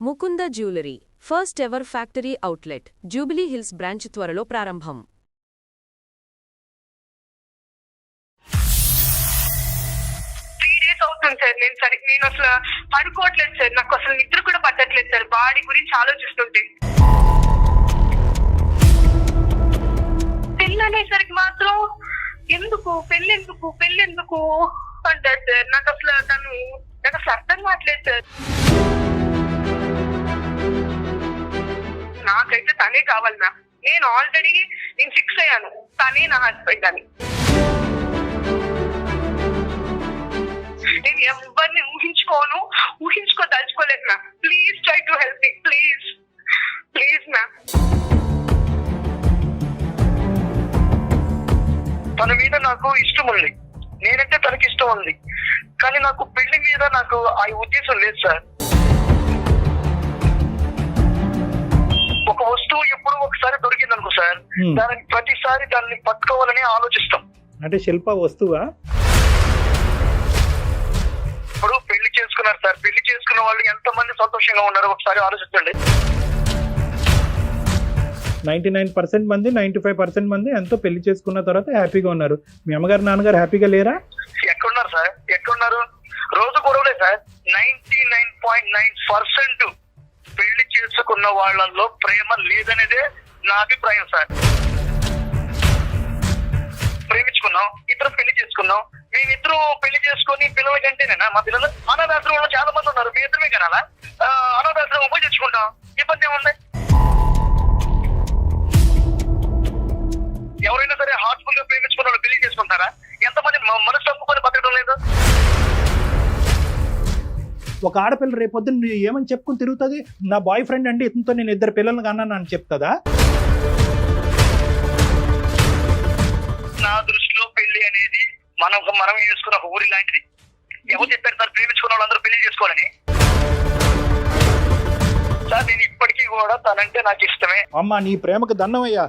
Mukunda jewellery first ever factory outlet jubilee hills branch త్వరలో ప్రారంభం. అవుతుంది సార్. నేను అసలు పడుకోవట్లేదు సార్. నాకు అసలు నిద్ర కూడా పట్టట్లేదు సార్. బాడీ గురించి ఆలోచిస్తుంటే పెళ్ళి అనేసరికి మాత్రం పెళ్ళెందుకు అంటారు సార్. నాకు అసలు అర్థం కావట్లేదు సార్. నాకైతే తనే కావాలి మ్యామ్. నేను ఆల్రెడీ ఫిక్స్ అయ్యాను, తనే నా హస్బెండ్ అని. నేను ఎవరిని ఊహించుకోదలుచుకోలేదు ma'am. Please try to help me, please ma'am. తన మీద నాకు ఇష్టం ఉంది, నేనంటే తనకి ఇష్టం ఉంది, కానీ నాకు పెళ్లి మీద నాకు ఆ ఉద్దేశం లేదు సార్. ఒక వస్తువు ఎప్పుడు ఒకసారి దొరికింది అనుకో సార్, దానికి ప్రతిసారి దాన్ని పట్టుకోవాలని ఆలోచిస్తాం. అంటే శిల్ప వస్తువా? ఇప్పుడు పెళ్లి చేసుకున్నారు సార్, పెళ్లి చేసుకున్న వాళ్ళు ఎంతమంది సంతోషంగా ఉన్నారు ఒకసారి ఆలోచించండి. 99% మంది 95% మంది ఎంతో పెళ్లి చేసుకున్న తర్వాత హ్యాపీగా ఉన్నారు. మీ అమ్మగారు నాన్నగారు హ్యాపీగా లేరా? ఎక్కడున్నారు సార్? ఎక్కడున్నారు? రోజు గొడవలే సార్. 99.9% పెళ్లి చేసుకున్న వాళ్ళల్లో ప్రేమ లేదనేదే నా అభిప్రాయం సార్. ప్రేమించుకున్నాం, ఇద్దరం పెళ్లి చేసుకున్నాం, మేమిద్దరం పెళ్లి చేసుకుని పిల్లల కంటేనేనా? మా పిల్లలు అనాథాశ్రమంలో చాలా మంది ఉన్నారు, మీ ఇద్దరమే కనాలా? అనాథాశ్రమం పోయి తెచ్చుకుంటాం, ఇబ్బంది ఏముంది? ఎవరైనా సరే హార్ట్ఫుల్ గా ప్రేమించుకున్న వాళ్ళు పెళ్లి చేసుకుంటారా? ఎంతమంది మనసు తప్పుకొని బతకడం లేదు? ఒక ఆడపిల్ల రేపొద్దున ఏమని చెప్పుకుని తిరుగుతుంది? నా బాయ్ ఫ్రెండ్ అండి, ఇతనితో నేను 2 పిల్లలను కన్నాను అని చెప్తుందా? నా దృష్టిలో పెళ్లి అనేది మనం చేసుకున్న ఒక ఊరి లాంటిది. ఎవరు చెప్పారు సార్ ప్రేమించుకున్న వాళ్ళందరూ పెళ్లి చేసుకోవాలని? సార్ నేను ఇప్పటికీ కూడా తనంటే నాకు ఇష్టమే. అమ్మా నీ ప్రేమకు దండమయ్యా.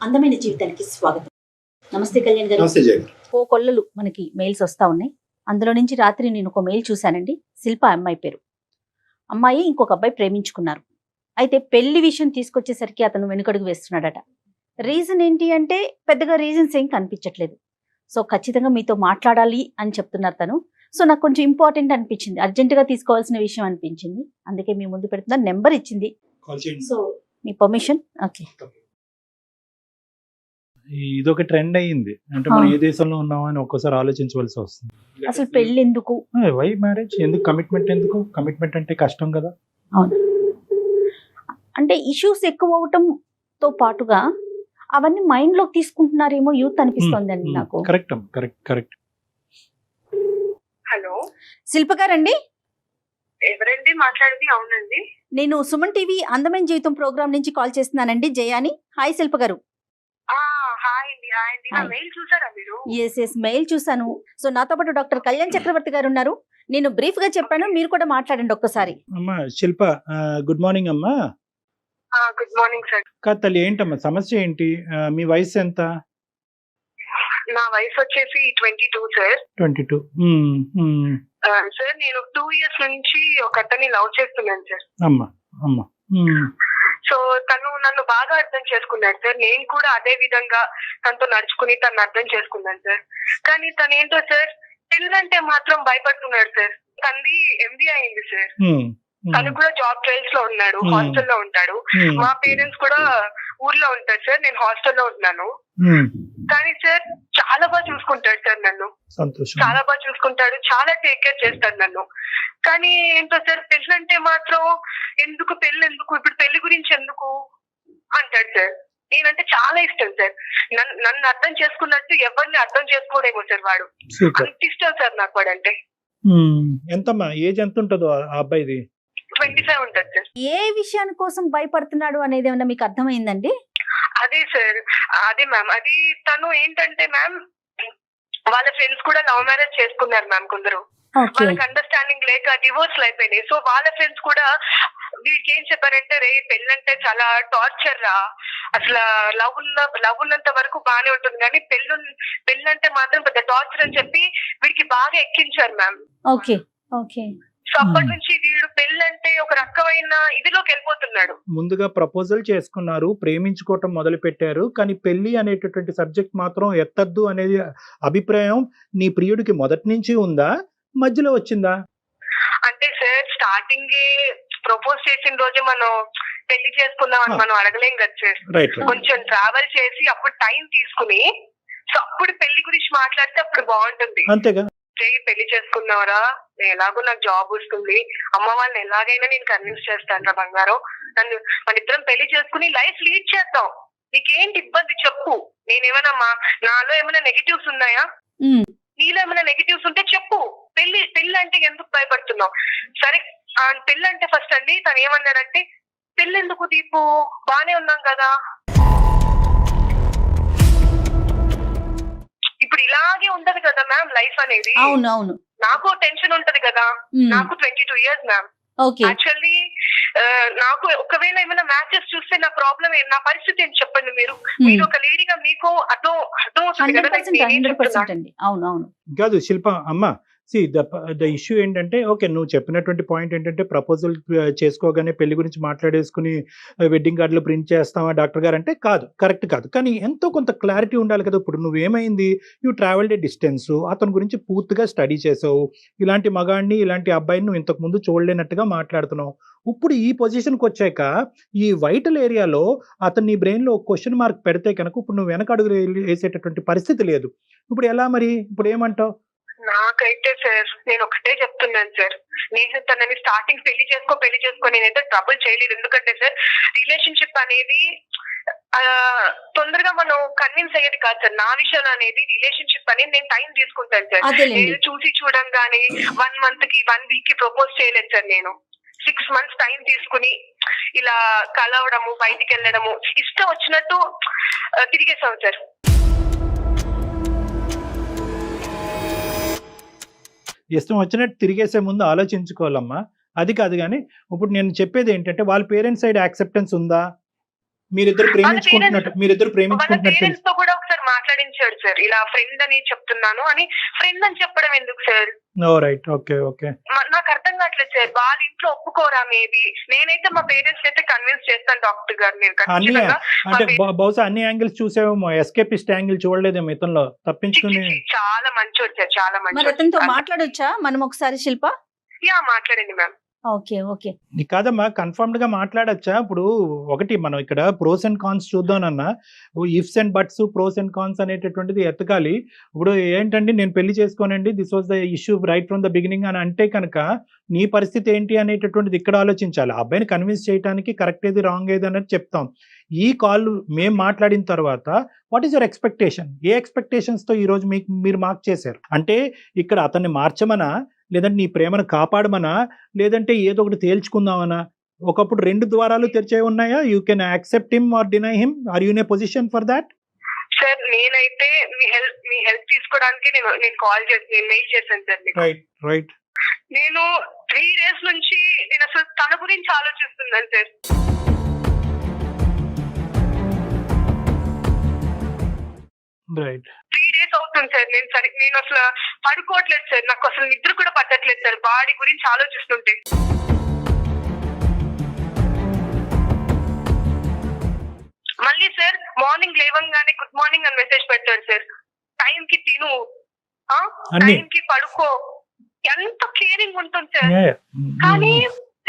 అందమైన జీవితానికి స్వాగతం. నమస్తే కళ్యాణ్ గారు. కోకొల్లలు మనకి మెయిల్స్ వస్తా ఉన్నాయి. అందులో నుంచి రాత్రి నేను ఒక మెయిల్ చూశానండి. శిల్ప అమ్మాయి పేరు. అమ్మాయి ఇంకొక అబ్బాయి ప్రేమించుకున్నారు. అయితే పెళ్లి విషయం తీసుకొచ్చేసరికి అతను వెనుకడుగు వేస్తున్నాడట. రీజన్ ఏంటి అంటే పెద్దగా రీజన్స్ ఏం కనిపించట్లేదు. సో ఖచ్చితంగా మీతో మాట్లాడాలి అని చెప్తున్నారు తను. సో నాకు కొంచెం ఇంపార్టెంట్ అనిపించింది, అర్జెంటుగా తీసుకోవాల్సిన విషయం అనిపించింది. అందుకే మీ ముందు పెడుతున్నా. నెంబర్ ఇచ్చింది, సో మీ పర్మిషన్. ఓకే. ఇదొక ట్రెండ్ అయ్యింది. అంటే మనం ఏ దేశంలో ఉన్నామని ఒక్కోసారి ఆలోచించవలసి వస్తుంది. అసలు పెళ్లి ఎందుకు? వై మ్యారేజ్ ఎందుకు? కమిట్మెంట్ ఎందుకు? కమిట్మెంట్ అంటే కష్టం కదా. అవును, అంటే ఇష్యూస్ ఎక్కువ అవటంతో పాటుగా అవన్నీ మైండ్ లోకి తీసుకుంటున్నారేమో యూత్ అనిపిస్తోంది అండి నాకు. కరెక్ట్. హలో, శిల్ప గారండి? ఎవరండి మాట్లాడేది? అవునండి, నేను సుమన్ టీవీ అందమైన జీవితం ప్రోగ్రామ్ నుంచి కాల్ చేస్తున్నానండి, జయాని. హాయ్ శిల్ప గారు. హాయ్ అండి. నా మెయిల్ చూసారా మీరు? ఎస్ మెయిల్ చూసాను. సో నాతో పాటు డాక్టర్ కళ్యాణ్ చక్రవర్తి గారు ఉన్నారు. నేను బ్రీఫ్ గా చెప్పాను, మీరు కూడా మాట్లాడండి ఒక్కసారి. అమ్మా శిల్ప, గుడ్ మార్నింగ్ అమ్మా. Good morning sir. తల్లి ఏంటమ్మా సమస్య ఏంటి? మీ వయసు ఎంత? నా వయసు వచ్చేసి 22 సార్. 22. సార్ నేను 2 years నుంచి ఒక అతన్ని లవ్ చేస్తున్నాను సార్. అమ్మా. సో తను నన్ను బాగా అర్థం చేసుకున్నాడు సార్. నేను కూడా అదే విధంగా తనతో నడుచుకుని తను అర్థం చేసుకున్నాను సార్. కానీ తను ఏంటో సార్, పెళ్ళంటే మాత్రం భయపడుతున్నాడు సార్. తనది MBA అయింది సార్. తను కూడా జాబ్ ట్రయల్స్ లో ఉన్నాడు, హాస్టల్లో ఉంటాడు. మా పేరెంట్స్ కూడా ఊర్లో ఉంటారు సార్, నేను హాస్టల్లో ఉంటున్నాను. కానీ సార్ చాలా బాగా చూసుకుంటాడు సార్ నన్ను. చాలా బాగా చూసుకుంటాడు, చాలా టేక్ కేర్ చేస్తాడు నన్ను. కానీ ఏంటో సార్, పెళ్ళంటే మాత్రం పెళ్ళి ఎందుకు, ఇప్పుడు పెళ్లి గురించి ఎందుకు అంటాడు సార్. నేనంటే చాలా ఇష్టం సార్. నన్ను అర్థం చేసుకున్నట్టు ఎవరిని అర్థం చేసుకోడేమో సార్ వాడు. అంత ఇష్టం సార్ నాకు వాడంటే. ఎంతమ్మా ఏజ్ ఎంత ఉంటుందో ఆ అబ్బాయిది? 25 ఉంటుంది సార్. ఏ విషయాని కోసం భయపడుతున్నాడు అనేది ఏమన్నా మీకు అర్థమైందండి? అదే సార్, అదే మ్యామ్. అది తను ఏంటంటే మ్యామ్, వాళ్ళ ఫ్రెండ్స్ కూడా లవ్ మ్యారేజ్ చేసుకున్నారు మ్యామ్. కొందరు వాళ్ళకి అండర్స్టాండింగ్ లేక డివోర్స్ అయిపోయినాయి. సో వాళ్ళ ఫ్రెండ్స్ కూడా వీడికి ఏం చెప్పారంటే, రే పెళ్ళంటే చాలా టార్చర్ రా, అసలు లవ్ ఉన్నంత వరకు బానే ఉంటుంది కానీ పెళ్ళంటే మాత్రం పెద్ద టార్చర్ అని చెప్పి వీడికి బాగా ఎక్కించారు మ్యామ్. Okay okay. సో అప్పటి నుంచి వీడు పెళ్ళంటే ఒక రకమైన ఇదిలోకి వెళ్ళిపోతున్నాడు. ముందుగా ప్రపోజల్ చేసుకున్నారు, ప్రేమించుకోవటం మొదలు పెట్టారు, కానీ పెళ్లి అనేటటువంటి సబ్జెక్ట్ మాత్రం ఎత్తద్దు అనేది అభిప్రాయం నీ ప్రియుడికి మొదటి నుంచి ఉందా, మధ్యలో వచ్చిందా? అంటే సార్ స్టార్టింగ్ ప్రపోజ్ చేసిన రోజే మనం పెళ్లి చేసుకుందాం అని మనం అడగలేం కదా సార్. రైట్. కొంచెం ట్రావెల్ చేసి అప్పుడు టైం తీసుకుని సో అప్పుడు పెళ్లి గురించి మాట్లాడితే అప్పుడు బాగుంటుంది. అంతేగా. పెళ్లి చేసుకున్నావరా, ఎలాగో నాకు జాబ్ వస్తుంది, అమ్మ వాళ్ళని ఎలాగైనా నేను కన్విన్స్ చేస్తాను రా బంగారం, మన ఇద్దరం పెళ్లి చేసుకుని లైఫ్ లీడ్ చేద్దాం, నీకేంటి ఇబ్బంది చెప్పు, నేనేమైనా నాలో ఏమైనా నెగిటివ్స్ ఉన్నాయా, నీలో ఏమైనా నెగిటివ్స్ ఉంటే చెప్పు, పెళ్లి అంటే ఎందుకు భయపడుతున్నావు? సరే పెళ్లి అంటే ఫస్ట్ అండి తను ఏమన్నాడంటే, పెళ్లి ఎందుకు దీపు, బానే ఉన్నాం కదా. ఇప్పుడు ఇలాగే ఉంటది కదా మ్యామ్ లైఫ్ అనేది. అవును అవును. నాకు టెన్షన్ ఉంటది కదా, నాకు 22 years మ్యామ్. ఓకే. యాక్చువల్లీ నాకు ఒకవేళ ఏమైనా మ్యాచెస్ చూస్తే నా ప్రాబ్లం నా పరిస్థితి ఏంటి చెప్పండి మీరు. మీరు ఒక లేడీగా మీకు అర్థం అవుతుంది కదా నేను ఏం చెప్తున్నాను. అండి. అవును అవును. కాదు శిల్ప అమ్మ, సి ద ఇష్యూ ఏంటంటే, ఓకే నువ్వు చెప్పినటువంటి పాయింట్ ఏంటంటే ప్రపోజల్ చేసుకోగానే పెళ్లి గురించి మాట్లాడేసుకుని వెడ్డింగ్ కార్డులు ప్రింట్ చేస్తావా డాక్టర్ గారు అంటే కాదు, కరెక్ట్ కాదు. కానీ ఎంతో కొంత క్లారిటీ ఉండాలి కదా. ఇప్పుడు నువ్వేమైంది, యూ ట్రావెల్డ్ ఏ డిస్టెన్స్, అతని గురించి పూర్తిగా స్టడీ చేసావు, ఇలాంటి మగాడిని ఇలాంటి అబ్బాయిని నువ్వు ఇంతకు ముందు చూడలేనట్టుగా మాట్లాడుతున్నావు. ఇప్పుడు ఈ పొజిషన్కి వచ్చాక ఈ వైటల్ ఏరియాలో అతను నీ బ్రెయిన్లో క్వశ్చన్ మార్క్ పెడితే కనుక ఇప్పుడు నువ్వు వెనక అడుగు వేసేటటువంటి పరిస్థితి లేదు. ఇప్పుడు ఎలా మరి, ఇప్పుడు ఏమంటావు? నాకైతే సార్ నేను ఒకటే చెప్తున్నాను సార్, నేను తనని స్టార్టింగ్ పెళ్లి చేసుకో నేనైతే ట్రబుల్ చేయలేదు. ఎందుకంటే సార్ రిలేషన్షిప్ అనేది తొందరగా మనం కన్విన్స్ అయ్యేది కాదు సార్. నా విషయంలో అనేది రిలేషన్షిప్ అనేది నేను టైం తీసుకుంటాను సార్. నేను చూసి చూడంగానే 1 month కి 1 week కి ప్రపోజ్ చేయలేదు సార్. నేను 6 months టైం తీసుకుని ఇలా కలవడము, బయటికి వెళ్ళడము, ఇష్టం వచ్చినట్టు తిరిగేసాం సార్. ఇష్టం వచ్చినట్టు తిరిగేసే ముందు ఆలోచించుకోవాలమ్మా. అది కాదు కానీ ఇప్పుడు నేను చెప్పేది ఏంటంటే, వాళ్ళ పేరెంట్స్ సైడ్ యాక్సెప్టెన్స్ ఉందా? మీరిద్దరు ప్రేమించుకుంటున్నట్టు పేరెంట్స్ తో కూడా ఒకసారి మాట్లాడించాడు సార్, ఇలా ఫ్రెండ్ అని చెప్తున్నాను అని. ఫ్రెండ్ అని చెప్పడం ఎందుకు సార్? రైట్. Okay okay. నాకు అర్థం కావట్లేదు సార్, వాళ్ళ ఇంట్లో ఒప్పుకోరా? మేబీ నేనైతే మా పేరెంట్స్ అయితే కన్విన్స్ చేస్తాను డాక్టర్ గారు. నేను అంటే బహుశా అన్ని యాంగిల్స్ చూసేమో, ఎస్కేపిస్ట్ యాంగిల్ చూడలేదేమో ఇతనిలో, తప్పించుకుని. చాలా మంచి వచ్చారు, చాలా మంచి. మరి అతనితో మాట్లాడొచ్చా మనం ఒకసారి శిల్ప? మాట్లాడండి మ్యామ్. Okay okay. కాదమ్మా, కన్ఫర్మ్డ్ గా మాట్లాడచ్చా? ఇప్పుడు ఒకటి మనం ఇక్కడ ప్రోస్ అండ్ కాన్స్ చూద్దామన్నా, ifs and buts, pros and cons అనేటటువంటిది ఎతకాలి. ఇప్పుడు ఏంటండి, నేను పెళ్లి చేసుకోనండి, this was the issue right from the beginning అని అంటే కనుక నీ పరిస్థితి ఏంటి అనేటటువంటిది ఇక్కడ ఆలోచించాలి. ఆ అబ్బాయిని కన్విన్స్ చేయడానికి కరెక్ట్ ఏది రాంగ్ ఏది అనేది చెప్తాం. ఈ కాల్ మేము మాట్లాడిన తర్వాత వాట్ ఈస్ యువర్ ఎక్స్పెక్టేషన్? ఏ ఎక్స్పెక్టేషన్స్తో ఈరోజు మీరు మార్క్ చేశారు? అంటే ఇక్కడ అతన్ని మార్చమనా, లేదంటే నీ ప్రేమను కాపాడమనా, లేదంటే ఏదో ఒకటి తేల్చుకుందామనా? ఒకప్పుడు 2 ద్వారాలు తెరిచే ఉన్నాయా? You can accept him or deny him. Are you in a position for that? Sir నేనైతే మీ హెల్ప్ తీసుకోవడానికి నేను కాల్ చేసి నేను మెయిల్ చేశాను సార్. Right right. నేను 3 days నుంచి నేను అసలు తన గురించి ఆలోచిస్తున్నాను సార్. రైట్. 3 days అవుతుంది సార్. నేను అసలు పడుకోవట్లేదు సార్, నాకు అసలు నిద్ర కూడా పట్టట్లేదు సార్ బాడీ గురించి ఆలోచిస్తుంటే. మళ్ళీ సార్ మార్నింగ్ లేవంగానే గుడ్ మార్నింగ్ అని మెసేజ్ పెట్టాడు సార్. టైం కి తిను, టైం కి పడుకో, ఎంత కేరింగ్ ఉంటుంది సార్. కానీ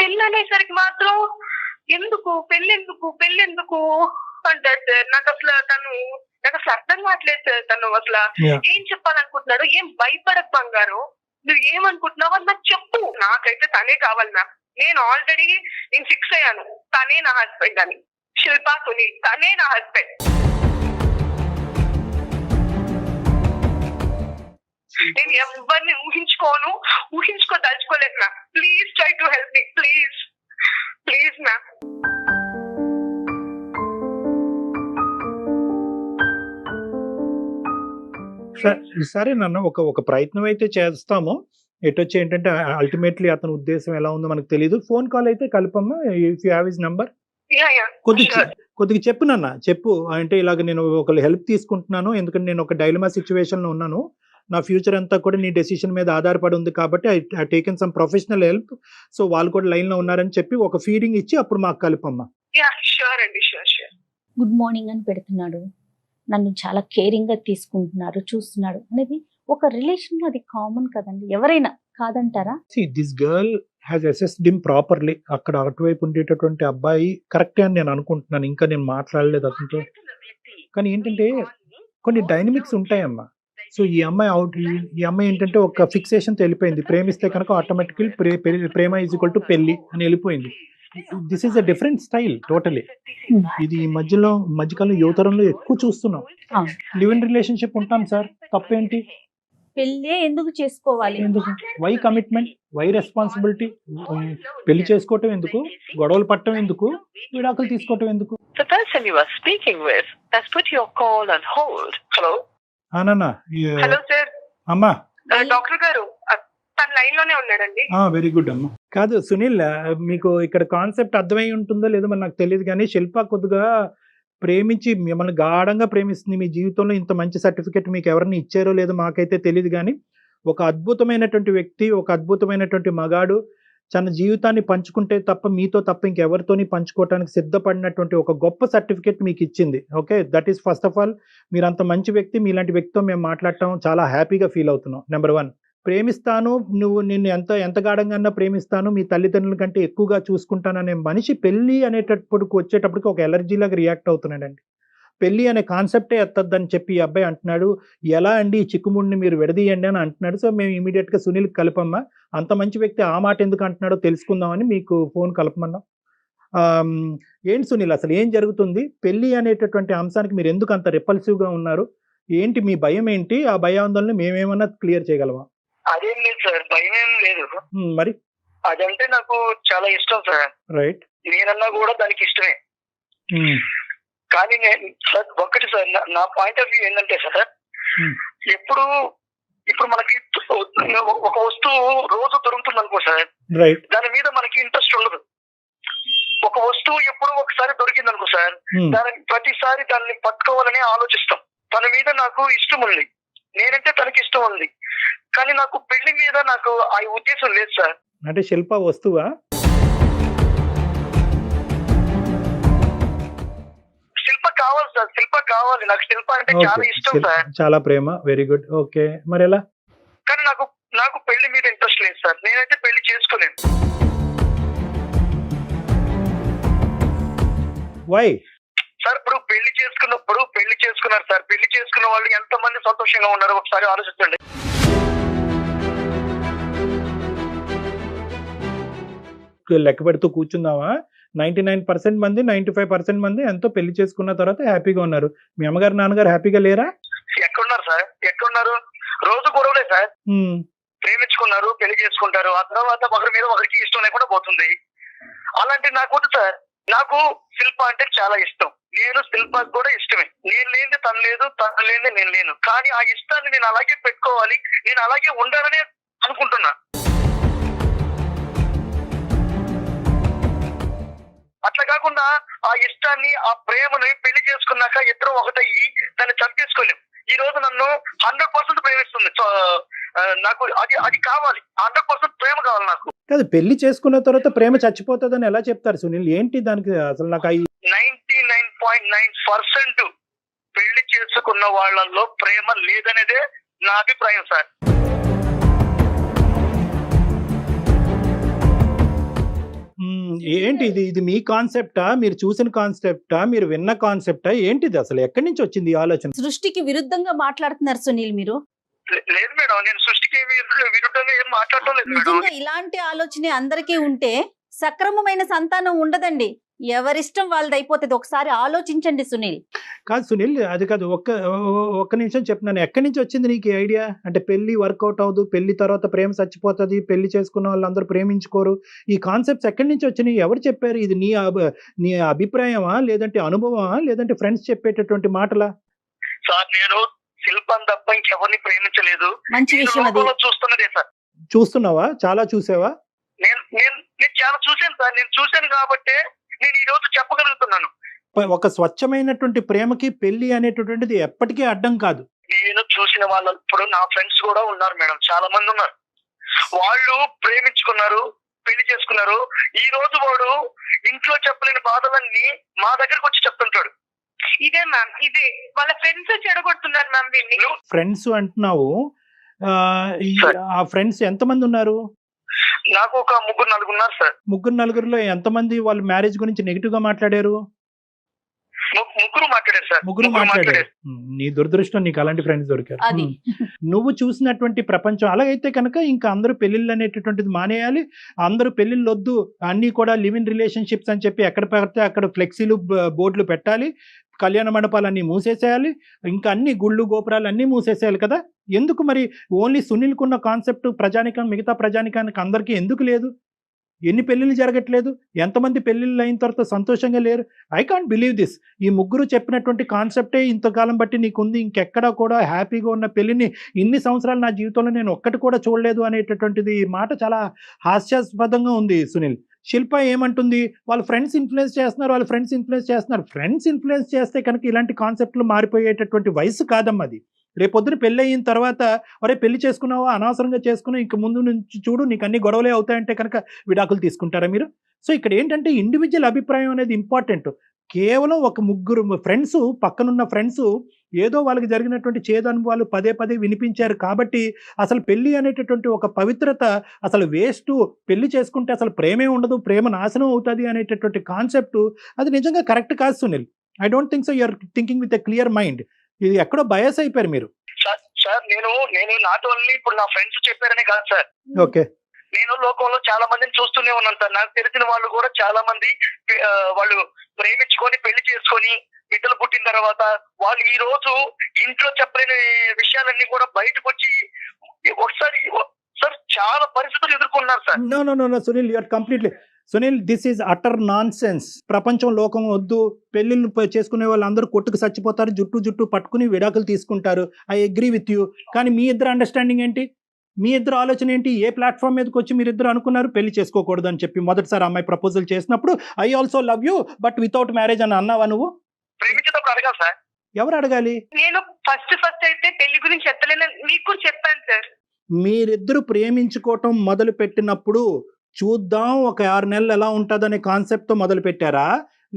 పెళ్ళి అనేసరికి మాత్రం పెళ్ళెందుకు అంటాడు సార్. నాకు అసలు అర్థం కావట్లేదు సార్. తను అసలు ఏం చెప్పాలనుకుంటున్నాడు, ఏం భయపడకు బంగారు, నువ్వు ఏమనుకుంటున్నావు అని నాకు చెప్పు. నాకైతే తనే కావాలి మ్యామ్. నేను ఆల్రెడీ ఫిక్స్ అయ్యాను, తనే నా హస్బెండ్ అని. శిల్పా సునీల్ తనే నా హస్బెండ్. నేను ఎవరిని ఊహించుకోదలుచుకోలేదు ma'am. Please try to help me, please ma'am. సరే నన్ను ఒక ప్రయత్నం అయితే చేస్తాము. ఎటొచ్చి ఏంటంటే అల్టిమేట్లీ అతని ఉద్దేశం ఎలా ఉందో మనకు తెలియదు. ఫోన్ కాల్ అయితే కలపమ్మా, if you have his number. కొద్దిగా చెప్పు నాన్న, చెప్పు. అంటే ఇలాగ నేను ఒకళ్ళు హెల్ప్ తీసుకుంటున్నాను, ఎందుకంటే నేను ఒక డైలమా సిచ్యువేషన్ లో ఉన్నాను, నా ఫ్యూచర్ అంతా కూడా నీ డెసిషన్ మీద ఆధారపడి ఉంది కాబట్టి I taken some professional help, so వాళ్ళు కూడా లైన్ లో ఉన్నారని చెప్పి ఒక ఫీడింగ్ ఇచ్చి అప్పుడు మాకు కలపమ్మా. గుడ్ మార్నింగ్ అని పెడుతున్నాడు, నన్ను చాలా కేరింగ్ గా తీసుకుంటున్నారు, చూస్తున్నాడు అనేది ఒక రిలేషన్ లో అది కామన్ కదండి, ఎవరైనా కాదంటారా? This girl has assessed him properly. అక్కడ అటువైపు ఉండేటటువంటి అబ్బాయి కరెక్టే అని నేను అనుకుంటున్నాను, ఇంకా నేను మాట్లాడలేదు అతనితో. కానీ ఏంటంటే కొన్ని డైనమిక్స్ ఉంటాయమ్మా. సో ఈ అమ్మాయి ఏంటంటే ఒక ఫిక్సేషన్ వెళ్ళిపోయింది, ప్రేమిస్తే కనుక ఆటోమేటికల్ ప్రేమ ఈజ్ ఈక్వల్ టు పెళ్లి అని వెళ్ళిపోయింది. This is a different style totally. ఇది ఈ మధ్యకాలం యువతరంలో ఎక్కువ చూస్తున్నాం. లివ్ ఇన్ రిలేషన్షిప్ ఉంటాం సార్, తప్పేంటి? పెళ్ళే ఎందుకు చేసుకోవాలి? ఎందుకు? Why commitment, why responsibility? పెళ్లి చేసుకోవటం ఎందుకు, గొడవలు పట్టడం ఎందుకు, విడాకులు తీసుకోవటం ఎందుకు? The person you are speaking with has put your call on hold. Hello నాన్న. Hello sir. అమ్మా. డాక్టర్ గారు తన లైన్ లోనే ఉన్నాడండి. వెరీ గుడ్ అమ్మా. కాదు సునీల్, మీకు ఇక్కడ కాన్సెప్ట్ అర్థమై ఉంటుందో లేదో మరి నాకు తెలియదు, కానీ శిల్ప కొద్దిగా ప్రేమించి మిమ్మల్ని గాఢంగా ప్రేమిస్తుంది. మీ జీవితంలో ఇంత మంచి సర్టిఫికెట్ మీకు ఎవరిని ఇచ్చారో లేదో మాకైతే తెలియదు, కానీ ఒక అద్భుతమైనటువంటి వ్యక్తి, ఒక అద్భుతమైనటువంటి మగాడు తన జీవితాన్ని పంచుకుంటే తప్ప, మీతో తప్ప ఇంకెవరితోని పంచుకోవడానికి సిద్ధపడినటువంటి ఒక గొప్ప సర్టిఫికెట్ మీకు ఇచ్చింది. Okay, that is first of all. మీరు అంత మంచి వ్యక్తి, మీలాంటి వ్యక్తితో మేము మాట్లాడటం చాలా హ్యాపీగా ఫీల్ అవుతున్నాం. నెంబర్ 1, ప్రేమిస్తాను, నిన్ను ఎంత గాఢంగా ప్రేమిస్తాను, మీ తల్లిదండ్రుల కంటే ఎక్కువగా చూసుకుంటాననే మనిషి పెళ్లి అనేటప్పటికి వచ్చేటప్పటికి ఒక ఎలర్జీలాగా రియాక్ట్ అవుతున్నాడండి. పెళ్లి అనే కాన్సెప్టే ఎత్తద్దని చెప్పి ఈ అబ్బాయి అంటున్నాడు. ఎలా అండి ఈ చిక్కుముడిని మీరు విడదీయండి అని అంటున్నాడు. సో మేము ఇమీడియట్ గా సునీల్ కలపమ్మా, అంత మంచి వ్యక్తి ఆ మాట ఎందుకు అంటున్నాడో తెలుసుకుందామని మీకు ఫోన్ కలపమన్నాం. ఏంటి సునీల్, అసలు ఏం జరుగుతుంది? పెళ్లి అనేటటువంటి అంశానికి మీరు ఎందుకు అంత రిపల్సివ్ గా ఉన్నారు? ఏంటి మీ భయం ఏంటి? ఆ భయాందోళన మేమేమన్నా క్లియర్ చేయగలమా? అదేం లేదు సార్, భయం ఏం లేదు. మరి అదంటే నాకు చాలా ఇష్టం సార్. రైట్. నేనన్నా కూడా దానికి ఇష్టమే. కానీ నేను సార్ ఒక్కటి సార్, నా పాయింట్ ఆఫ్ వ్యూ ఏంటంటే సార్, ఇప్పుడు మనకి ఒక వస్తువు రోజు దొరుకుతుంది అనుకో సార్, దాని మీద మనకి ఇంట్రెస్ట్ ఉండదు. ఒక వస్తువు ఎప్పుడు ఒకసారి దొరికింది అనుకో సార్, దాని ప్రతిసారి దాన్ని పట్టుకోవాలని ఆలోచిస్తాం. తన మీద నాకు ఇష్టం ఉంది, నేనంటే తనకి ఇష్టం ఉంది, కానీ నాకు పెళ్లి మీద నాకు ఆ ఉద్దేశం లేదు సార్. అంటే శిల్ప వస్తువా? శిల్ప కావాలి సార్, శిల్ప కావాలి. నాకు శిల్ప అంటే చాలా ఇష్టం సార్, చాలా ప్రేమ. Very good. ఓకే, మరి ఎలా? కానీ నాకు పెళ్లి మీద ఇంట్రెస్ట్ లేదు సార్, నేనైతే పెళ్లి చేసుకోలేను. Why sir? ఇప్పుడు పెళ్లి చేసుకున్నారు సార్, పెళ్లి చేసుకున్న వాళ్ళు ఎంత మంది సంతోషంగా ఉన్నారు ఒకసారి ఆలోచించండి. లెక్క పెడుతూ కూర్చుందామా? 99% మంది, 95% మంది ఎంతో పెళ్లి చేసుకున్న తర్వాత హ్యాపీగా ఉన్నారు. మీ అమ్మగారు నాన్నగారు హ్యాపీగా లేరా? ఎక్కడున్నారు సార్, ఎక్కడున్నారు? రోజు గొడవలే సార్. ప్రేమించుకున్నారు, పెళ్లి చేసుకుంటారు, ఆ తర్వాత ఒకరి మీద ఒకరికి ఇష్టం లేకుండా పోతుంది. అలాంటి నాకు వద్దు సార్. నాకు శిల్ప అంటే చాలా ఇష్టం, నేను శిల్పకి కూడా ఇష్టమే. నేను లేనిది తను లేదు, తను లేనిది నేను లేను. కానీ ఆ ఇష్టాన్ని నేను అలాగే పెట్టుకోవాలి, నేను అలాగే ఉండాలని అనుకుంటున్నా. అట్లా కాకుండా ఆ ఇష్టాన్ని, ఆ ప్రేమని పెళ్లి చేసుకున్నాక ఇద్దరు ఒకటయ్యి దాన్ని చంపేసుకోలేం. ఈ రోజు నన్ను 100% ప్రేమిస్తుంది, నాకు అది కావాలి. 100% ప్రేమ కావాలి నాకు. కాదు, పెళ్లి చేసుకున్న తర్వాత ప్రేమ చచ్చిపోతుందని ఎలా చెప్తారు సునీల్? ఏంటి దానికి అసలు? నాకు 99.9% పెళ్లి చేసుకున్న వాళ్ళల్లో ప్రేమ లేదనేదే నా అభిప్రాయం సార్. ఏంటి ఇది మీ కాన్సెప్టా, మీరు చూసిన కాన్సెప్టా, మీరు విన్న కాన్సెప్టా? ఏంటిది అసలు? ఎక్కడి నుంచి వచ్చింది ఈ ఆలోచన? సృష్టికి విరుద్ధంగా మాట్లాడుతున్నారు సునీల్ మీరు. లేదు మేడం, నేను సృష్టికి విరుద్ధంగా ఏం మాట్లాడటం లేదు మేడం. నిజంగా ఇలాంటి ఆలోచనే అందరికీ ఉంటే సక్రమమైన సంతానం ఉండదండి, ఎవరిష్టం వాళ్ళది అయిపోతుంది. ఒకసారి ఆలోచించండి సునీల్. కాదు సునీల్, అది కాదు, ఒక్క నిమిషం చెప్తున్నాను. ఎక్కడి నుంచి వచ్చింది నీకు ఐడియా? అంటే పెళ్లి వర్కౌట్ అవ్వదు, పెళ్లి తర్వాత ప్రేమ చచ్చిపోతుంది, పెళ్లి చేసుకున్న వాళ్ళందరూ ప్రేమించుకోరు, ఈ కాన్సెప్ట్స్ ఎక్కడి నుంచి వచ్చినాయి? ఎవరు చెప్పారు? ఇది నీ అభిప్రాయమా, లేదంటే అనుభవమా, లేదంటే ఫ్రెండ్స్ చెప్పేటటువంటి మాటలా? సార్, నేను శిల్పం తప్ప ఇంకెవరిని ప్రేమించలేదు. మంచి విషయం అది. చూస్తున్నదే సార్. చూస్తున్నావా? చాలా చూసావా? నేను చాలా చూశాను సార్. నేను చూశాను కాబట్టే నేను ఈ రోజు చెప్పగలుగుతున్నాను. ఒక స్వచ్ఛమైనటువంటి ప్రేమకి పెళ్లి అనేటటువంటిది ఎప్పటికీ అడ్డం కాదు. నేను చూసిన వాళ్ళు ఇప్పుడు నా ఫ్రెండ్స్ కూడా ఉన్నారు మేడం, చాలా మంది ఉన్నారు. వాళ్ళు ప్రేమించుకున్నారు, పెళ్లి చేసుకున్నారు. ఈ రోజు వాడు ఇంట్లో చెప్పలేని బాధలన్నీ మా దగ్గరకు వచ్చి చెప్తుంటాడు. ఇదే మ్యామ్, ఇదే వాళ్ళ ఫ్రెండ్స్ చెడగొడుతున్నారు మ్యామ్ వీళ్ళని. ఫ్రెండ్స్ అంటున్నావు, ఆ ఫ్రెండ్స్ ఎంతమంది ఉన్నారు? నాకు ఒక 3-4 ఉన్నారు సార్. 3-4లో ఎంతమంది వాళ్ళు మ్యారేజ్ గురించి నెగిటివ్ గా మాట్లాడారు? ముగ్గురు మాట్లాడారు సార్. ముగ్గురు మాట్లాడారు. నీ దురదృష్టం, నీకు అలాంటి ఫ్రెండ్స్ దొరికారు. అది నువ్వు చూసినటువంటి ప్రపంచం అలాగైతే కనుక ఇంకా అందరూ పెళ్లిళ్ళు అనేటటువంటిది మానేయాలి. అందరూ పెళ్లిళ్ళు వద్దు, అన్ని కూడా లివ్ ఇన్ రిలేషన్షిప్స్ అని చెప్పి ఎక్కడ పెడితే అక్కడ ఫ్లెక్సీలు బోర్డులు పెట్టాలి, కళ్యాణ మండపాలన్నీ మూసేసేయాలి, ఇంకా అన్ని గుళ్ళు గోపురాలు అన్నీ మూసేసేయాలి కదా. ఎందుకు మరి ఓన్లీ సునీల్కున్న కాన్సెప్ట్ ప్రజానికం, మిగతా ప్రజానికానికి అందరికీ ఎందుకు లేదు? ఎన్ని పెళ్ళిళ్ళు జరగట్లేదు? ఎంతమంది పెళ్ళిళ్ళు అయిన తర్వాత సంతోషంగా లేరు? I can't believe this. ఈ ముగ్గురు చెప్పినటువంటి కాన్సెప్టే ఇంతకాలం బట్టి నీకుంది. ఇంకెక్కడా కూడా హ్యాపీగా ఉన్న పెళ్ళిని ఇన్ని సంవత్సరాలు నా జీవితంలో నేను ఒక్కటి కూడా చూడలేదు అనేటటువంటిది మాట చాలా హాస్యాస్పదంగా ఉంది సునీల్. శిల్ప ఏమంటుంది? వాళ్ళ ఫ్రెండ్స్ ఇన్ఫ్లుయెన్స్ చేస్తున్నారు, వాళ్ళ ఫ్రెండ్స్ ఇన్ఫ్లుయెన్స్ చేస్తున్నారు. ఫ్రెండ్స్ ఇన్ఫ్లుయెన్స్ చేస్తే కనుక ఇలాంటి కాన్సెప్ట్లు మారిపోయేటటువంటి వయసు కాదమ్మా అది. రేపొద్దున పెళ్ళి అయిన తర్వాత ఒరే పెళ్లి చేసుకున్నావా, అనవసరంగా చేసుకున్నావు, ఇంక ముందు నుంచి చూడు నీకు అన్ని గొడవలే అవుతాయంటే కనుక విడాకులు తీసుకుంటారా మీరు? సో ఇక్కడ ఏంటంటే ఇండివిజువల్ అభిప్రాయం అనేది ఇంపార్టెంట్. కేవలం ఒక ముగ్గురు ఫ్రెండ్స్, పక్కనున్న ఫ్రెండ్స్ ఏదో వాళ్ళకి జరిగినటువంటి చేదు అనుభవాలు పదే పదే వినిపించారు కాబట్టి అసలు పెళ్లి అనేటటువంటి ఒక పవిత్రత అసలు వేస్ట్, పెళ్లి చేసుకుంటే అసలు ప్రేమే ఉండదు, ప్రేమ నాశనం అవుతుంది అనేటటువంటి కాన్సెప్ట్ అది నిజంగా కరెక్ట్ కాదు Sunil. I don't think so. You're thinking with a clear mind. ఇది ఎక్కడో బయాస్ అయిపోయారు మీరు. సార్ నేను నాట్ ఓన్లీ ఇప్పుడు నా ఫ్రెండ్స్ చెప్పారనే కాదు సార్. ఓకే, నేను లోకంలో చాలా మందిని చూస్తూనే ఉన్నాను సార్. నాకు తెలిసిన వాళ్ళు కూడా చాలా మంది వాళ్ళు ప్రేమించుకొని పెళ్లి చేసుకొని బిడ్డలు పుట్టిన తర్వాత వాళ్ళు ఈ రోజు ఇంట్లో చెప్పలేని విషయాలన్నీ కూడా బయటకు వచ్చి ఒకసారి సార్ చాలా పరిస్థితులు ఎదుర్కొన్నారు sir. No Sunil, you're completely Sunil, this is utter nonsense. ప్రపంచం లోకం వద్దు, పెళ్లిళ్ళు చేసుకునే వాళ్ళు అందరూ కొట్టుకు చచ్చిపోతారు, జుట్టు పట్టుకుని విడాకులు తీసుకుంటారు. I agree with you. కానీ మీ ఇద్దరు అండర్స్టాండింగ్ ఏంటి? మీ ఇద్దరు ఆలోచన ఏంటి? ఏ ప్లాట్ఫామ్ మీదకి వచ్చి మీరిద్దరు అనుకున్నారు పెళ్లి చేసుకోకూడదు అని చెప్పి మొదటిసారి అమ్మాయి ప్రపోజల్ చేసినప్పుడు I also love you but without marriage అని అన్నావా నువ్వు? ప్రేమించేటప్పుడు అడగాలి సార్. ఎవరు అడగాలి? నేను ఫస్ట్ అయితే పెళ్లి గురించి ఎత్తలేను, మీకు కూడా చెప్పాను సార్. మీరిద్దరు ప్రేమించుకోవటం మొదలు పెట్టినప్పుడు చూద్దాం ఒక 6 నెలలు ఎలా ఉంటుందనే కాన్సెప్ట్తో మొదలు పెట్టారా,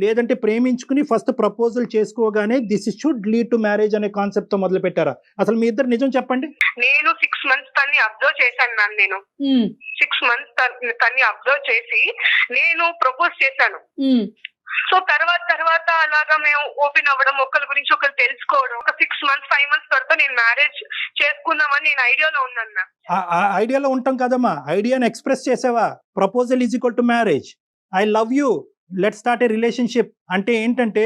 లేదంటే ప్రేమించుకుని ఫస్ట్ ప్రపోజల్ చేసుకోగానే this should lead to marriage అనే కాన్సెప్ట్తో మొదలు పెట్టారా? అసలు మీ ఇద్దరు నిజం చెప్పండి. నేను 6 months తన్ని అబ్జర్వ్ చేశాను మ్యామ్. నేను 6 months తన్ని అబ్జర్వ్ చేసి నేను ప్రపోజ్ చేశాను. సో తర్వాత అలాగా మేము ఓపెన్ అవ్వడం, ఒకరి గురించి ఒకరు తెలుసుకోవడం, ఒక 6 months 5 months తర్వాత నేను మ్యారేజ్ చేసుకుందామని నేను ఐడియాలో ఉన్నాను మ్యామ్. ఐడియాలో ఉంటాం కదమ్మా, ఐడియాని ఎక్స్ప్రెస్ చేసావా? Proposal is equal to marriage. I love you, let start A relationship అంటే ఏంటంటే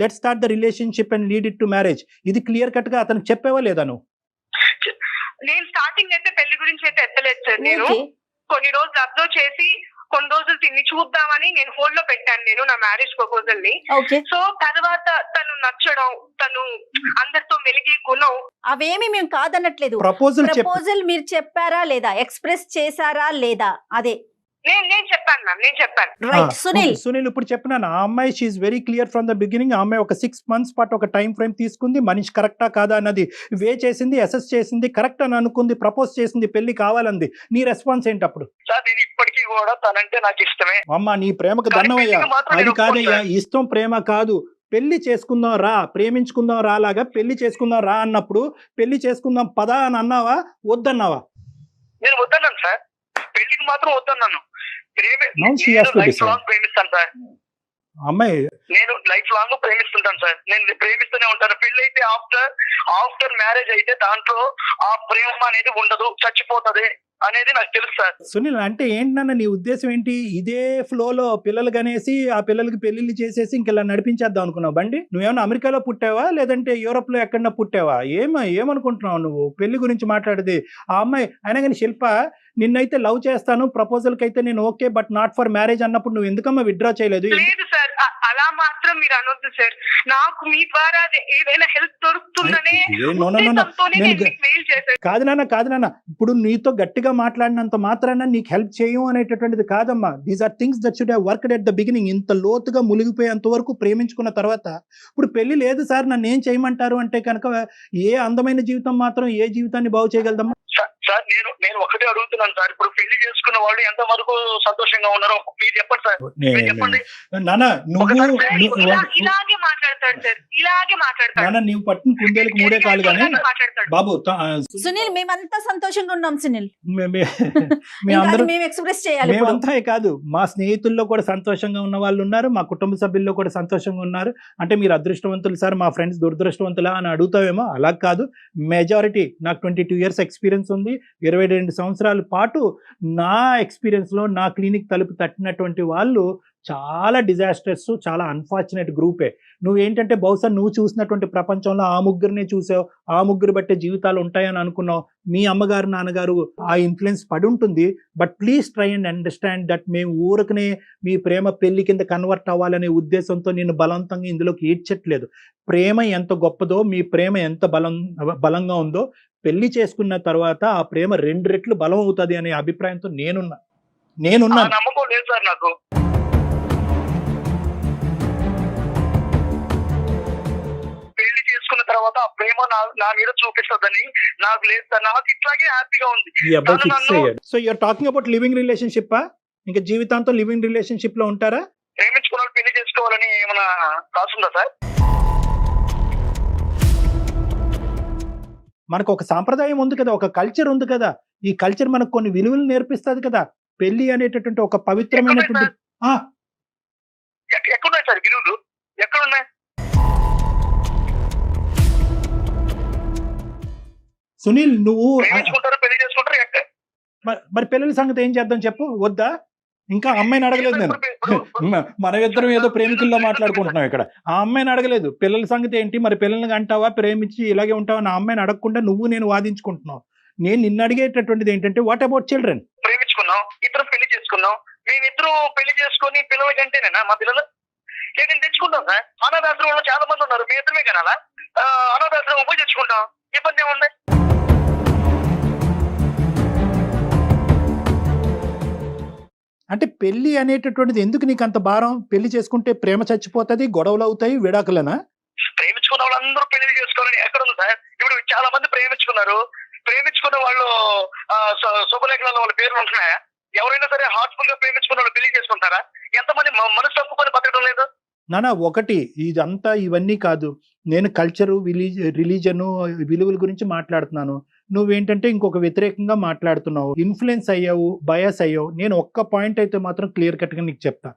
let start the relationship and lead it to marriage. ఇది క్లియర్ కట్ గా అతను చెప్పావా లేదా నువ్వు? నేను స్టార్టింగ్ అయితే పెళ్లి గురించి అయితే ఎత్తలేదు సార్. నేను కొన్ని రోజులు అబ్జర్వ్ చేసి కొన్ని రోజులు తిని చూద్దామని నేను హోల్డ్ లో పెట్టాను నేను నా మ్యారేజ్ ప్రపోజల్ ని. సో తర్వాత తను నచ్చడం, తను అందరితో మెలిగే గుణం అవేమి మేము కాదనట్లేదు. ప్రపోజల్ మీరు చెప్పారా లేదా, ఎక్స్ప్రెస్ చేశారా లేదా? అదే నేను చెప్పాను మ్యామ్, నేను చెప్పాను. రైట్ సునీల్ ఇప్పుడు చెప్పినాను, ఆ అమ్మాయి she's very clear from the beginning. ఆ అమ్మాయి ఒక 6 months పాటు ఒక టైం ఫ్రేమ్ తీసుకుంది, మనిషి కరెక్టా కాదా అన్నది వే చేసింది, అసెస్ చేసింది, కరెక్ట్ అని అనుకుంది, ప్రపోజ్ చేసింది, పెళ్లి కావాలంది. నీ రెస్పాన్స్ ఏంటి అప్పుడు? సార్ నేను ఇప్పటికీ కూడా తనంటే నాకు ఇష్టమే. అమ్మా నీ ప్రేమకు దండమయ్యా. అది కాదయ్యా, ఇష్టం ప్రేమ కాదు. పెళ్లి చేసుకుందాం రా, ప్రేమించుకుందాం రా లాగా పెళ్లి చేసుకుందాం రా అన్నప్పుడు పెళ్లి చేసుకుందాం పదా అని అన్నావా వద్దన్నావా? నేను వద్దన్నాను సార్, పెళ్లికి మాత్రం వద్దన్నాను. లైఫ్ లాంగ్ ప్రేమిస్తాను సార్ అమ్మాయి, నేను లైఫ్ లాంగ్ ప్రేమిస్తుంటాను సార్. నేను ప్రేమిస్తూనే ఉంటాను. పెళ్లి అయితే ఆఫ్టర్ మ్యారేజ్ అయితే దాంట్లో ఆ ప్రేమ అనేది ఉండదు, చచ్చిపోతది అనేది నాకు తెలుసు సార్. సునీల్ అంటే ఏంటన్నా నీ ఉద్దేశం ఏంటి? ఇదే ఫ్లోలో పిల్లలు కనేసి ఆ పిల్లలకి పెళ్లిళ్ళు చేసేసి ఇంకెలా నడిపించేద్దాం అనుకున్నావు బండి? నువ్వేమన్నా అమెరికాలో పుట్టావా లేదంటే యూరోప్ లో ఎక్కడన్నా పుట్టావా? ఏమనుకుంటున్నావు నువ్వు పెళ్లి గురించి మాట్లాడేది? ఆ అమ్మాయి అయినా కానీ శిల్ప నిన్నైతే లవ్ చేస్తాను, ప్రపోజల్ కి అయితే నేను okay but not for marriage అన్నప్పుడు నువ్వు ఎందుకమ్మా విత్డ్రా చేయలేదు? లేదు సార్, అలా మాత్రం మీరు అనొద్దు సార్. నాకు మీ ద్వారా ఏదైనా హెల్ప్ దొరుకుతుందనే కాదు నాన్న, ఇప్పుడు నీతో గట్టిగా గా మాట్లాడినంత మాత్రాన నీకు హెల్ప్ చేయం అనేటటువంటిది కాదమ్మా. These are things that should have worked at the beginning. ఇంత లోతుగా మునిగిపోయేంత వరకు ప్రేమించుకున్న తర్వాత ఇప్పుడు పెళ్లి లేదు సార్ నన్ను ఏం చేయమంటారు అంటే కనుక ఏ అందమైన జీవితం మాత్రం ఏ జీవితాన్ని బాగు చేయగలదమ్మా? సార్ నేను ఒకటే అడుగుతున్నాను సార్, ఇప్పుడు పెళ్లి చేసుకున్న వాళ్ళు ఎంత వరకు సంతోషంగా ఉన్నారో మీరు చెప్పండి సార్. మీరు చెప్పండి నానా ఇలాగే మాట్లాడతాడు సార్, ఇలాగే మాట్లాడతాడు. నానా నీవు పట్టిన కుందేలకు మూడే కాలు కానీ మాట్లాడతాడు బాబు సునీల్ మేమంతా సంతోషంగా ఉన్నాం సునీల్. మీ అందరూ మేము ఎక్స్ప్రెస్ చేయాలి ఇప్పుడు. మేమంతా కాదు, మా స్నేహితుల్లో కూడా సంతోషంగా ఉన్న వాళ్ళు ఉన్నారు, మా కుటుంబ సభ్యుల్లో కూడా సంతోషంగా ఉన్నారు. అంటే మీరు అదృష్టవంతులు సార్, మా ఫ్రెండ్స్ దురదృష్టవంతులా అని అడుగుతావేమో, అలా కాదు. మెజారిటీ నాకు 22 years ఎక్స్పీరియన్స్ ఉంది. 22 సంవత్సరాల పాటు నా ఎక్స్పీరియన్స్లో నా క్లినిక్ తలుపు తట్టినటువంటి వాళ్ళు చాలా డిజాస్టర్స్, చాలా అన్ఫార్చునేట్ గ్రూపే. నువ్వేంటంటే బహుశా నువ్వు చూసినటువంటి ప్రపంచంలో ఆ ముగ్గురినే చూసావు, ఆ ముగ్గురు బట్టే జీవితాలు ఉంటాయని అనుకున్నావు. మీ అమ్మగారు నాన్నగారు ఆ ఇన్ఫ్లుయెన్స్ పడి ఉంటుంది. But please try and understand that మేము ఊరకనే మీ ప్రేమ పెళ్లి కింద కన్వర్ట్ అవ్వాలనే ఉద్దేశంతో నేను బలవంతంగా ఇందులోకి ఈడ్చట్లేదు. ప్రేమ ఎంత గొప్పదో, మీ ప్రేమ ఎంత బలంగా ఉందో పెళ్లి చేసుకున్న తర్వాత ఆ ప్రేమ 2 రెట్లు బలం అవుతుంది అనే అభిప్రాయంతో నేనున్నా. నమ్మకం లేదు సార్ నాకు. పెళ్లి చేసుకున్న తర్వాత ఆ ప్రేమ నా మీద చూపిస్తుందని నాకు లేదు సార్. నాకు ఇట్లాగే హ్యాపీగా ఉంది. ఈ అబ్బాయి ఫిక్స్ అయ్యాడు. So you're talking about living relationship. ఇంకా జీవితాంతం లివింగ్ రిలేషన్షిప్ లో ఉంటారా? ప్రేమించుకున్న వాళ్ళు పెళ్లి చేసుకోవాలని ఏమైనా రాసుందా సార్? మనకు ఒక సాంప్రదాయం ఉంది కదా, ఒక కల్చర్ ఉంది కదా. ఈ కల్చర్ మనకు కొన్ని విలువలు నేర్పిస్తుంది కదా. పెళ్లి అనేటటువంటి ఒక పవిత్రమైనటువంటి ఎక్కడున్నాయి సార్ విలువలు? ఎక్కడున్నాయి? సునీల్ నువ్వు పెళ్లి చేసుకుంటారు. మరి పిల్లల సంగతి ఏం చేద్దాం చెప్పు? వద్దా? ఇంకా అమ్మాయిని అడగలేదు నేను. మనమిద్దరం ఏదో ప్రేమికుల్లో మాట్లాడుకుంటున్నాం ఇక్కడ. ఆ అమ్మాయిని అడగలేదు. పిల్లల సంగతి ఏంటి, మరి పిల్లల్ని అంటావా, ప్రేమించి ఇలాగే ఉంటావా? నా అమ్మాయిని అడగకుండా నువ్వు నేను వాదించుకుంటున్నావు. నేను నిన్ను అడిగేటటువంటిది ఏంటంటే వాట్ అబౌట్ చిల్డ్రన్? ప్రేమించుకున్నాం, ఇద్దరం పెళ్లి చేసుకున్నాం. మేమిద్దరం పెళ్లి చేసుకుని పిల్లల కంటేనేనా మా పిల్లలు? నేను తెచ్చుకుంటాం సార్. అనాథాశ్రమంలో చాలా మంది ఉన్నారు, మీ ఇద్దరమే కనాలా? అనాథాశ్రమం పోయి తెచ్చుకుంటాం, ఇబ్బంది ఏముంది? అంటే పెళ్లి అనేటటువంటిది ఎందుకు నీకు అంత భారం? పెళ్లి చేసుకుంటే ప్రేమ చచ్చిపోతుంది, గొడవలు అవుతాయి, విడాకులనా? ప్రేమించుకున్న వాళ్ళందరూ పెళ్లి చేసుకోవాలని ఎక్కడ ఉంది సార్? ఇప్పుడు చాలా మంది ప్రేమించుకున్నారు. ప్రేమించుకున్న వాళ్ళు శుభలేఖనాల్లో వాళ్ళ పేర్లు ఉంటున్నాయా? ఎవరైనా సరే హార్ట్ఫుల్ గా ప్రేమించుకున్న వాళ్ళు పెళ్లి చేసుకుంటారా? ఎంతమంది మనసు తప్పుకొని బతకడం లేదు? నానా ఒకటి ఇదంతా ఇవన్నీ కాదు. నేను కల్చరు, రిలీజను, విలువల గురించి మాట్లాడుతున్నాను. నువ్వేంటంటే ఇంకొక వ్యతిరేకంగా మాట్లాడుతున్నావు, ఇన్ఫ్లుయెన్స్ అయ్యావు, బయాస్ అయ్యావు. నేను ఒక్క పాయింట్ అయితే మాత్రం క్లియర్ కట్గా నీకు చెప్తా.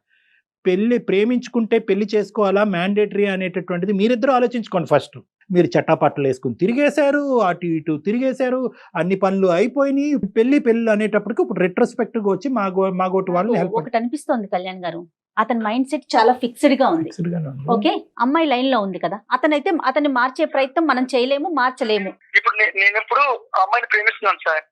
ప్రేమించుకుంటే పెళ్లి చేసుకోవాలా, మ్యాండేటరీ అనేటటువంటిది మీరిద్దరూ ఆలోచించుకోండి. ఫస్ట్ మీరు చట్టాపట్టలు వేసుకుని తిరిగేశారు, అటు ఇటు తిరిగేశారు, అన్ని పనులు అయిపోయినాయి. పెళ్లి అనేటప్పటికి ఇప్పుడు రెట్రోస్పెక్టివ్ గా వచ్చి మాగోటి వాళ్ళని హెల్ప్. ఒకటి అనిపిస్తోంది కళ్యాణ్ గారు, అతని మైండ్ సెట్ చాలా ఫిక్స్డ్ గా ఉంది. ఓకే, అమ్మాయి లైన్ లో ఉంది కదా, అతన్ని మార్చే ప్రయత్నం మనం చేయలేము, మార్చలేము. ఇప్పుడు నేను ఎప్పుడు అమ్మాయిని ప్రేమిస్తున్నాను సార్.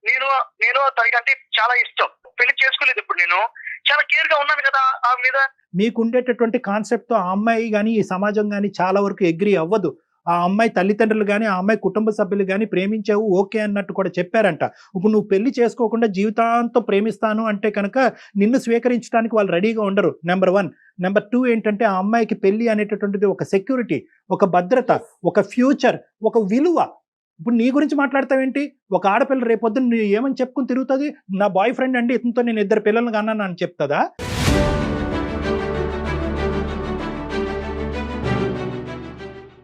నేను తనకంటే చాలా ఇష్టం. పెళ్లి చేసుకోలేదు. ఇప్పుడు నేను చాలా కేర్ గా ఉన్నాను కదా ఆ మీద. మీకు ఉండేటటువంటి కాన్సెప్ట్ తో ఆ అమ్మాయి కానీ ఈ సమాజం కానీ చాలా వరకు అగ్రీ అవ్వదు. ఆ అమ్మాయి తల్లిదండ్రులు కానీ ఆ అమ్మాయి కుటుంబ సభ్యులు కానీ ప్రేమించావు ఓకే అన్నట్టు కూడా చెప్పారంట. ఇప్పుడు నువ్వు పెళ్లి చేసుకోకుండా జీవితాంతం ప్రేమిస్తాను అంటే కనుక నిన్ను స్వీకరించడానికి వాళ్ళు రెడీగా ఉండరు. నెంబర్ 1. నెంబర్ 2 ఏంటంటే ఆ అమ్మాయికి పెళ్లి అనేటటువంటిది ఒక సెక్యూరిటీ, ఒక భద్రత, ఒక ఫ్యూచర్, ఒక విలువ. ఇప్పుడు నీ గురించి మాట్లాడతావేంటి? ఒక ఆడపిల్ల రేపొద్దున నువ్వు ఏమని చెప్పుకుని తిరుగుతుంది? నా బాయ్ ఫ్రెండ్ అండి, ఇతనితో నేను 2 పిల్లలను కన్నాను అని చెప్తుందా?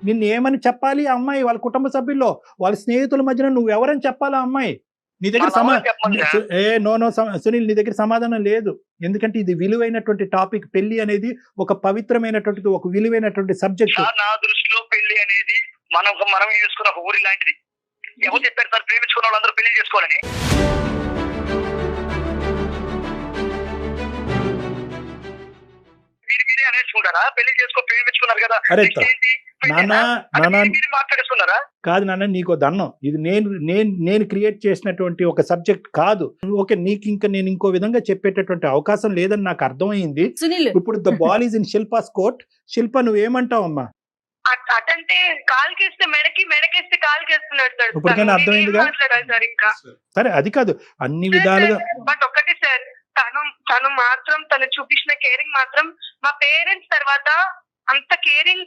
నిన్ను ఏమని చెప్పాలి ఆ అమ్మాయి? వాళ్ళ కుటుంబ సభ్యుల్లో, వాళ్ళ స్నేహితుల మధ్యన నువ్వు ఎవరని చెప్పాలి ఆ అమ్మాయి? నీ దగ్గర సునీల్, నీ దగ్గర సమాధానం లేదు. ఎందుకంటే ఇది విలువైనటువంటి టాపిక్. పెళ్లి అనేది ఒక పవిత్రమైనటువంటిది, ఒక విలువైనటువంటి సబ్జెక్ట్. నా దృష్టిలో పెళ్లి అనేది మనం చేసుకున్న ఒక ఊరి లాంటిది. ఎవరు చెప్పారు సార్ ప్రేమించుకున్న వాళ్ళందరూ పెళ్లి చేసుకోవాలని? మీరే అనేసుకుంటారా? పెళ్లి ప్రేమించుకున్నారు కదా, మాట్లాడేస్తున్నారా? కాదు నాన్న, నీకో దన్నం. ఇది నేను క్రియేట్ చేసినటువంటి ఒక సబ్జెక్ట్ కాదు. ఓకే, నీకు ఇంకా నేను ఇంకో విధంగా చెప్పేటటువంటి అవకాశం లేదని నాకు అర్థమైంది. ఇప్పుడు the ball is in Shilpa's court. Shilpa, నువ్వేమంటావు అమ్మా? అటంటే కాలుకేస్తే మెడకి, మెడకేస్తే కాలుకేస్తున్నాడు సార్. ఇప్పటికైనా తను అర్థమైందిగా? నేనేం మాట్లాడాలి సార్ ఇంకా? సరే అది కాదు, అన్ని విధాలుగా బట్ ఒకటి సార్, తను మాత్రం తను చూపించిన కేరింగ్ మాత్రం మా పేరెంట్స్ తర్వాత అంత కేరింగ్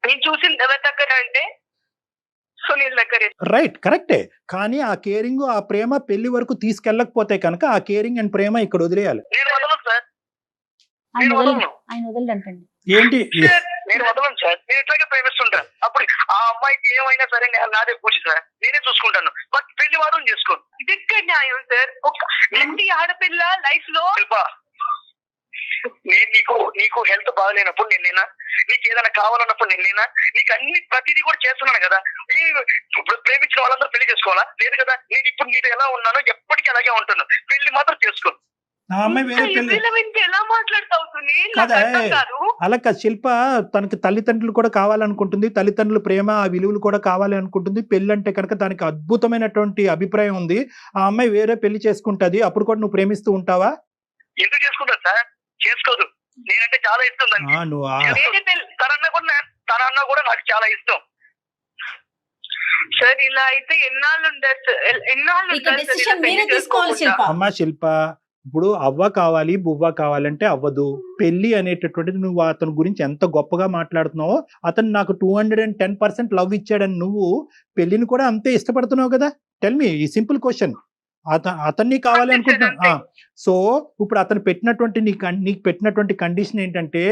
నేను చూసింది ఎవరి దగ్గర అంటే సునీల్ దగ్గరే. రైట్, కరెక్టే. కానీ ఆ కేరింగ్, ఆ ప్రేమ పెళ్లి వరకు తీసుకెళ్ళకపోతే కనుక ఆ కేరింగ్ అండ్ ప్రేమ ఇక్కడ వదిలేయాలి. నేను వదలను సార్, ఆయన నేను వదలండి, వదలను. ఆయన వదలండి అంటండి. ఏంటి నేను వదలను సార్. నేను ఇట్లాగే ప్రేమిస్తుంటా. అప్పుడు ఆ అమ్మాయికి ఏమైనా సరే నాదే పూచి సార్, నేనే చూసుకుంటాను. బట్ పెళ్లి మాత్రం చేసుకోను. ఇది ఎక్కడ న్యాయం సార్? ఒక ప్రతి ఆడపిల్ల లైఫ్ లో శిల్పా, నేను నీకు హెల్త్ బాగలేనప్పుడు నేనేనా, నీకు ఏదైనా కావాలన్నప్పుడు నేనేనా, నీకు అన్ని ప్రతిదీ కూడా చేస్తున్నాను కదా. ఇప్పుడు ప్రేమించిన వాళ్ళందరూ పెళ్లి చేసుకోవాలా? లేదు కదా. నేను ఇప్పుడు నీతో ఎలా ఉన్నానో ఎప్పటికీ అలాగే ఉంటాను. పెళ్లి మాత్రం చేసుకోను. ఆ అమ్మాయి వేరే పెళ్లి ఎలా మాట్లాడుతావు సునీల్? నాకు కదా, అర్థం కాదు. అలా కాదు శిల్ప, తనకి తల్లిదండ్రులు కూడా కావాలనుకుంటుంది, తల్లిదండ్రుల ప్రేమ, ఆ విలువలు కూడా కావాలి అనుకుంటుంది. పెళ్లి అంటే కనుక దానికి అద్భుతమైనటువంటి అభిప్రాయం ఉంది. ఆ అమ్మాయి వేరే పెళ్లి చేసుకుంటది, అప్పుడు కూడా నువ్వు ప్రేమిస్తూ ఉంటావా? ఎందుకు చేసుకుంటా సార్? చేసుకోదు. నేనంటే చాలా ఇష్టం దానికి. నువ్వు తన అన్న కూడా నాకు చాలా ఇష్టం. సార్ ఇలా అయితే ఎన్నాళ్ళు ఉంటారు సార్? ఎన్నాళ్ళు ఇక ఉంటారు సార్ ఇలా డెసిషన్ మీరే పెళ్లి తీసుకోవాలి చేసుకోకుండా? శిల్ప. అమ్మా శిల్ప, ఇప్పుడు అవ్వ కావాలి బువ్వ కావాలంటే అవ్వదు. పెళ్లి అనేటటువంటిది నువ్వు అతని గురించి ఎంత గొప్పగా మాట్లాడుతున్నావో, అతను నాకు 210% లవ్ ఇచ్చాడని నువ్వు పెళ్లిని కూడా అంతే ఇష్టపడుతున్నావు కదా. టెల్ మీ ఈ సింపుల్ క్వశ్చన్. అతన్ని కావాలి అనుకుంటున్నా. సో ఇప్పుడు అతను పెట్టినటువంటి నీకు పెట్టినటువంటి కండిషన్ ఏంటంటే